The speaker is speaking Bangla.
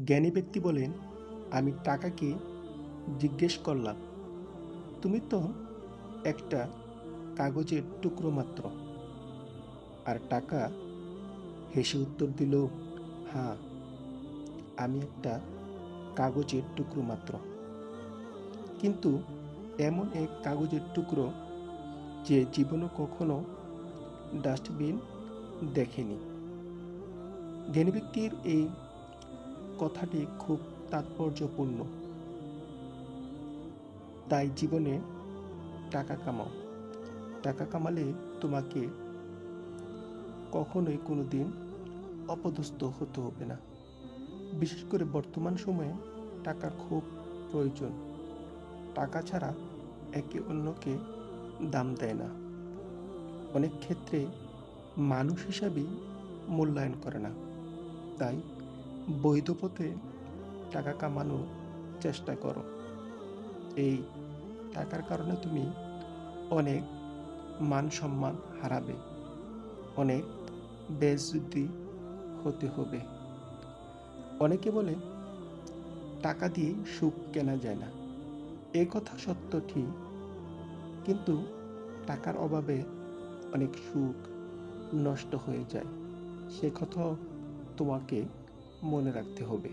জ্ঞানী ব্যক্তি বলেন, আমি টাকাকে জিজ্ঞেস করলাম, তুমি তো একটা কাগজের টুকরো মাত্র। আর টাকা হেসে উত্তর দিল, হ্যাঁ, আমি একটা কাগজের টুকরো মাত্র, কিন্তু এমন এক কাগজের টুকরো যে জীবনে কখনো ডাস্টবিন দেখেনি। জ্ঞানী ব্যক্তির এই কথাটি খুব তাৎপর্যপূর্ণ। তাই জীবনে টাকা কামাও। টাকা কামালে তোমাকে কখনোই কোনোদিন অপদস্থ হতে হবে না। বিশেষ করে বর্তমান সময়ে টাকার খুব প্রয়োজন। টাকা ছাড়া একে অন্যকে দাম দেয় না। অনেক ক্ষেত্রে মানুষ হিসাবেই মূল্যায়ন করে না। তাই বৈধ পথে টাকা কামানোর চেষ্টা করো। এই টাকার কারণে তুমি অনেক মান সম্মান হারাবে, অনেক বেইজ্জতি হতে হবে। অনেকে বলে টাকা দিয়ে সুখ কেনা যায় না। এ কথা সত্য ঠিক, কিন্তু টাকার অভাবে অনেক সুখ নষ্ট হয়ে যায়। সে কথাও তোমাকে মনে রাখতে হবে।